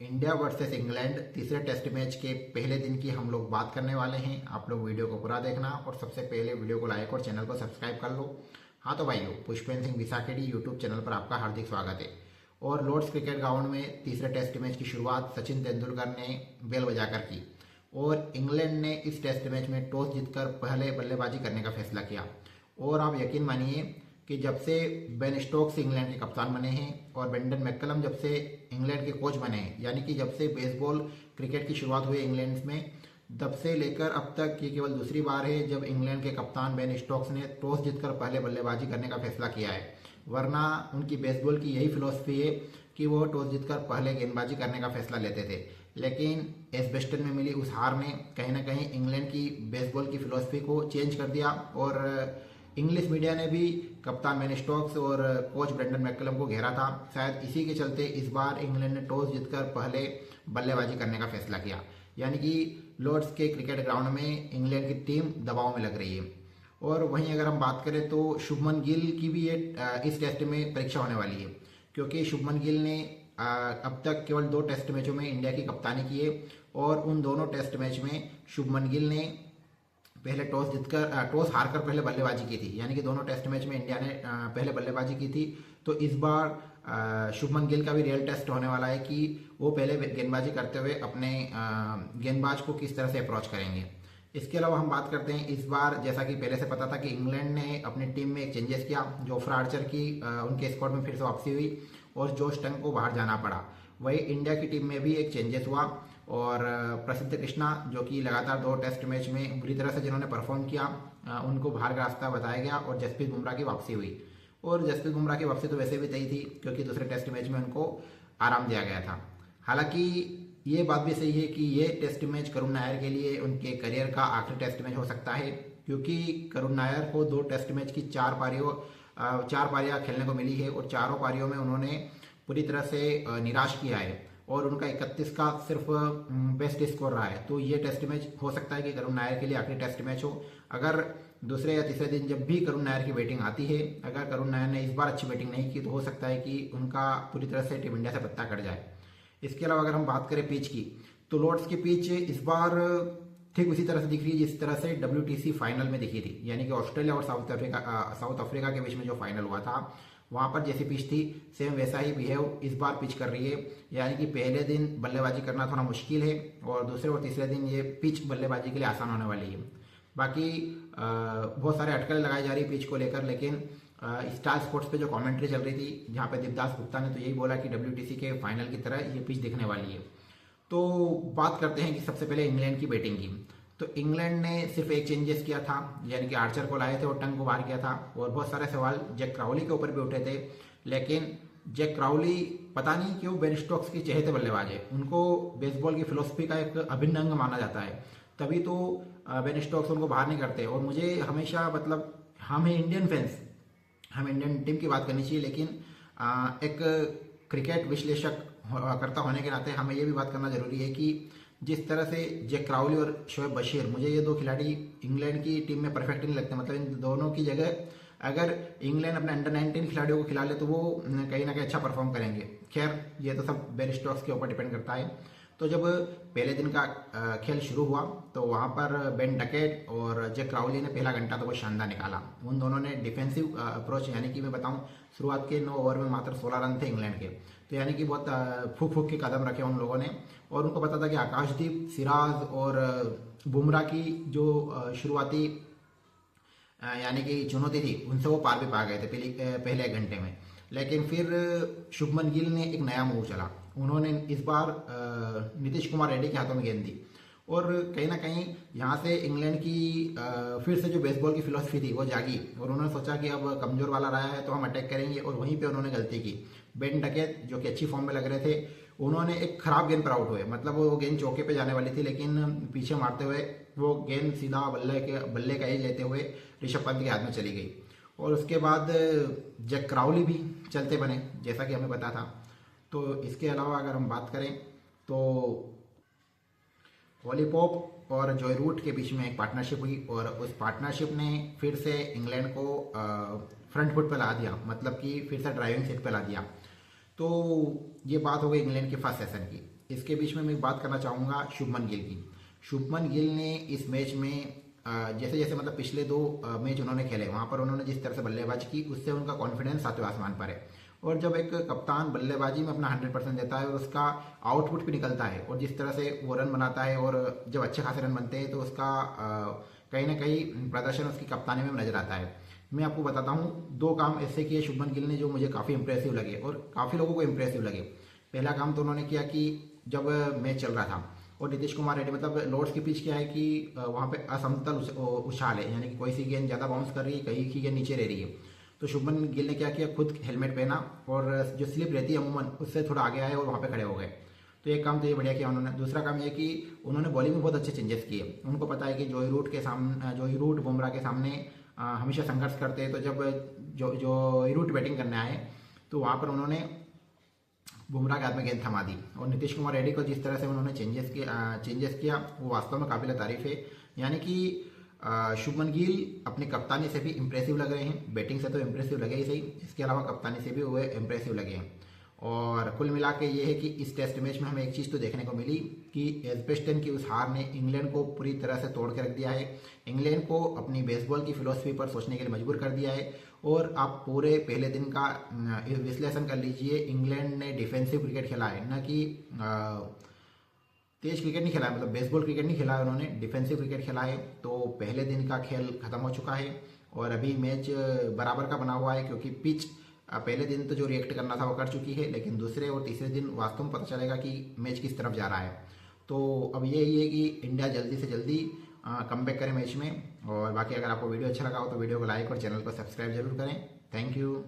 India versus England तीसरे test match के पहले दिन की हम लोग बात करने वाले हैं। आप लोग वीडियो को पूरा देखना और सबसे पहले वीडियो को लाइक और चैनल को सब्सक्राइब कर लो। हाँ तो भाइयों, पुष्पेंद्र सिंह विसाखेड़ी यूट्यूब चैनल पर आपका हार्दिक स्वागत है। और लॉर्ड्स क्रिकेट ग्राउंड में तीसरे टेस्ट मैच की शुरुआत सचिन तेंदुलकर ने बेल बजाकर की और इंग्लैंड ने इस टेस्ट मैच में टॉस जीतकर पहले बल्लेबाजी करने का फैसला किया। और आप यकीन मानिए कि जब से बेन स्टोक्स इंग्लैंड के कप्तान बने हैं और ब्रेंडन मैकलम जब से इंग्लैंड के कोच बने हैं, यानी कि जब से बेसबॉल क्रिकेट की शुरुआत हुई इंग्लैंड में, तब से लेकर अब तक ये केवल दूसरी बार है जब इंग्लैंड के कप्तान बेन स्टोक्स ने टॉस जीतकर पहले बल्लेबाजी करने का फैसला किया है। वरना उनकी बेसबॉल की यही फिलॉसफी है कि वो टॉस जीतकर पहले गेंदबाजी करने का फैसला लेते थे। लेकिन एजबेस्टन में मिली उस हार ने कहीं ना कहीं इंग्लैंड की बेसबॉल की फिलॉसफी को चेंज कर दिया और इंग्लिश मीडिया ने भी कप्तान बेन स्टोक्स और कोच ब्रेंडन मैकलम को घेरा था। शायद इसी के चलते इस बार इंग्लैंड ने टॉस जीतकर पहले बल्लेबाजी करने का फैसला किया, यानी कि लॉर्ड्स के क्रिकेट ग्राउंड में इंग्लैंड की टीम दबाव में लग रही है। और वहीं अगर हम बात करें तो शुभमन गिल की भी इस टेस्ट में परीक्षा होने वाली है, क्योंकि शुभमन गिल ने अब तक केवल 2 टेस्ट मैचों में इंडिया की कप्तानी की है और उन दोनों टेस्ट मैच में शुभमन गिल ने पहले टॉस हारकर पहले बल्लेबाजी की थी, यानी कि दोनों टेस्ट मैच में इंडिया ने पहले बल्लेबाजी की थी। तो इस बार शुभमन गिल का भी रियल टेस्ट होने वाला है कि वो पहले गेंदबाजी करते हुए अपने गेंदबाज को किस तरह से अप्रोच करेंगे। इसके अलावा हम बात करते हैं इस बार, जैसा कि पहले से पता था कि इंग्लैंड ने अपनी टीम में एक चेंजेस किया। जोफ्रा आर्चर की उनके स्क्वाड में फिर से वापसी हुई और जोश टंग को बाहर जाना पड़ा। वही इंडिया की टीम में भी एक चेंजेस हुआ और प्रसिद्ध कृष्णा, जो कि लगातार 2 टेस्ट मैच में बुरी तरह से जिन्होंने परफॉर्म किया, उनको बाहर का रास्ता बताया गया और जसप्रीत बुमराह की वापसी हुई। और जसप्रीत बुमराह की वापसी तो वैसे भी तय थी, क्योंकि दूसरे टेस्ट मैच में उनको आराम दिया गया था। हालांकि ये बात भी सही है कि ये टेस्ट मैच करुण नायर के लिए उनके करियर का आखिरी टेस्ट मैच हो सकता है, क्योंकि करुण नायर को 2 टेस्ट मैच की 4 पारियां खेलने को मिली है और चारों पारियों में उन्होंने पूरी तरह से निराश किया है और उनका 31 का सिर्फ बेस्ट स्कोर रहा है। तो ये टेस्ट मैच हो सकता है कि करुण नायर के लिए आखिरी टेस्ट मैच हो। अगर दूसरे या तीसरे दिन जब भी करुण नायर की बैटिंग आती है, अगर करुण नायर ने इस बार अच्छी बैटिंग नहीं की तो हो सकता है कि उनका पूरी तरह से टीम इंडिया से पत्ता कट जाए। इसके अलावा अगर हम बात करें पिच की, तो लॉर्ड्स की पिच इस बार ठीक उसी तरह से दिख रही है जिस तरह से WTC फाइनल में दिखी थी, यानी कि ऑस्ट्रेलिया और साउथ अफ्रीका के बीच में जो फाइनल हुआ था वहां पर जैसी पिच थी सेम वैसा ही बिहेव इस बार पिच कर रही है। यानी कि पहले दिन बल्लेबाजी करना थोड़ा मुश्किल है और दूसरे और तीसरे दिन ये पिच बल्लेबाजी के लिए आसान होने वाली है। बाकी बहुत सारे अटकलें लगाई जा रही है पिच को लेकर, लेकिन स्टार स्पोर्ट्स पे जो कमेंट्री चल रही थी, जहाँ पे देवदास गुप्ता ने तो यही बोला कि WTC के फाइनल की तरह ये पिच दिखने वाली है। तो बात करते हैं कि सबसे पहले इंग्लैंड की बैटिंग की। तो इंग्लैंड ने सिर्फ एक चेंजेस किया था, यानी कि आर्चर को लाए थे और टंग को बाहर किया था। और बहुत सारे सवाल जैक क्राउली के ऊपर भी उठे थे, लेकिन जैक क्राउली पता नहीं क्यों बेन स्टोक्स के चहेते बल्लेबाज है, उनको बेसबॉल की फिलोसफी का एक अभिन्न अंग माना जाता है, तभी तो बेन स्टोक्स उनको बाहर नहीं करते। और मुझे हमेशा मतलब हम हैं इंडियन फैंस, हम इंडियन टीम की बात करनी चाहिए, लेकिन एक क्रिकेट विश्लेषक करता होने के नाते हमें ये भी बात करना जरूरी है कि जिस तरह से जैक क्राउली और शोएब बशीर, मुझे ये 2 खिलाड़ी इंग्लैंड की टीम में परफेक्ट नहीं लगते। मतलब इन दोनों की जगह अगर इंग्लैंड अपने अंडर 19 खिलाड़ियों को खिला ले तो वो कहीं ना कहीं अच्छा परफॉर्म करेंगे। खैर, ये तो सब बेन स्टोक्स के ऊपर डिपेंड करता है। तो जब पहले दिन का खेल शुरू हुआ तो वहाँ पर बेन डकेट और जैक क्राउली ने पहला घंटा तो बहुत शानदार निकाला। उन दोनों ने डिफेंसिव अप्रोच, यानी कि मैं बताऊं, शुरुआत के 9 ओवर में मात्र 16 रन थे इंग्लैंड के, तो यानी कि बहुत फूक फूक के कदम रखे उन लोगों ने। और उनको पता था कि आकाशदीप, सिराज और बुमराह की जो शुरुआती यानी कि चुनौती थी, उनसे वो पार भी पा गए थे पहले 1 घंटे में। लेकिन फिर शुभमन गिल ने एक नया मूव चला, उन्होंने इस बार नीतीश कुमार रेड्डी के हाथों में गेंद दी और कहीं ना कहीं यहाँ से इंग्लैंड की फिर से जो बेसबॉल की फिलॉसफी थी वो जागी और उन्होंने सोचा कि अब कमजोर वाला रहा है तो हम अटैक करेंगे। और वहीं पे उन्होंने गलती की। बेन डकेट, जो कि अच्छी फॉर्म में लग रहे थे, उन्होंने एक खराब गेंद पर आउट हुए। मतलब वो गेंद चौके पे जाने वाली थी, लेकिन पीछे मारते हुए वो गेंद सीधा बल्ले का ही लेते हुए ऋषभ पंत के हाथ में चली गई। और उसके बाद जैक क्राउली भी चलते बने, जैसा कि हमें पता था। तो इसके अलावा अगर हम बात करें तो ऑली पॉप और जॉय रूट के बीच में एक पार्टनरशिप हुई और उस पार्टनरशिप ने फिर से इंग्लैंड को फ्रंट फुट पे ला दिया, मतलब कि फिर से ड्राइविंग सीट पे ला दिया। तो ये बात हो गई इंग्लैंड के फर्स्ट सेशन की। इसके बीच में मैं बात करना चाहूँगा शुभमन गिल की। शुभमन गिल ने इस मैच में जैसे जैसे मतलब पिछले 2 मैच उन्होंने खेले, वहाँ पर उन्होंने जिस तरह से बल्लेबाजी की उससे उनका कॉन्फिडेंस सातवें आसमान पर है। और जब एक कप्तान बल्लेबाजी में अपना 100% देता है और उसका आउटपुट भी निकलता है और जिस तरह से वो रन बनाता है और जब अच्छे खासे रन बनते हैं तो उसका कहीं ना कहीं प्रदर्शन उसकी कप्तानी में नजर आता है। मैं आपको बताता हूँ 2 काम ऐसे किए शुभमन गिल ने जो मुझे काफ़ी इंप्रेसिव लगे और काफ़ी लोगों को इंप्रेसिव लगे। पहला काम तो उन्होंने किया कि जब मैच चल रहा था और नीतीश कुमार रेड्डी मतलब लॉर्ड्स की पिच क्या है कि वहाँ पे असमतल उछाल है, यानी कि कोई सी गेंद ज़्यादा बाउंस कर रही है, कहीं की गेंद नीचे रह रही है। तो शुभमन गिल ने क्या किया, खुद हेलमेट पहना और जो स्लिप रहती है अमूमन उससे थोड़ा आगे आए और वहाँ पे खड़े हो गए। तो एक काम तो ये बढ़िया किया उन्होंने। दूसरा काम ये कि उन्होंने बॉलिंग में बहुत अच्छे चेंजेस किए। उनको पता है कि जोई रूट बुमराह के सामने हमेशा संघर्ष करते हैं, तो जब जोई रूट बैटिंग करने आए तो वहाँ पर उन्होंने बुमराह के हाथ में गेंद थमा दी। और नीतीश कुमार रेड्डी को जिस तरह से उन्होंने चेंजेस किया वो वास्तव में काबिल तारीफ है। यानी कि शुभमन गिल अपनी कप्तानी से भी इंप्रेसिव लग रहे हैं, बैटिंग से तो इंप्रेसिव लगे ही सही, इसके अलावा कप्तानी से भी वो इंप्रेसिव लगे हैं। और कुल मिला के ये है कि इस टेस्ट मैच में हमें एक चीज़ तो देखने को मिली कि एजबेस्टन की उस हार ने इंग्लैंड को पूरी तरह से तोड़ के रख दिया है। इंग्लैंड को अपनी बेसबॉल की फिलॉसफी पर सोचने के लिए मजबूर कर दिया है। और आप पूरे पहले दिन का विश्लेषण कर लीजिए, इंग्लैंड ने डिफेंसिव क्रिकेट खेला है, न कि तेज क्रिकेट नहीं खेला है, मतलब बेसबॉल क्रिकेट नहीं खेला है, उन्होंने डिफेंसिव क्रिकेट खेला है। तो पहले दिन का खेल खत्म हो चुका है और अभी मैच बराबर का बना हुआ है, क्योंकि पिच पहले दिन तो जो रिएक्ट करना था वो कर चुकी है, लेकिन दूसरे और तीसरे दिन वास्तव में पता चलेगा कि मैच किस तरफ जा रहा है। तो अब यही है कि इंडिया जल्दी से जल्दी कमबैक करे मैच में। और बाकी अगर आपको वीडियो अच्छा लगा हो तो वीडियो को लाइक और चैनल को सब्सक्राइब जरूर करें। Thank you.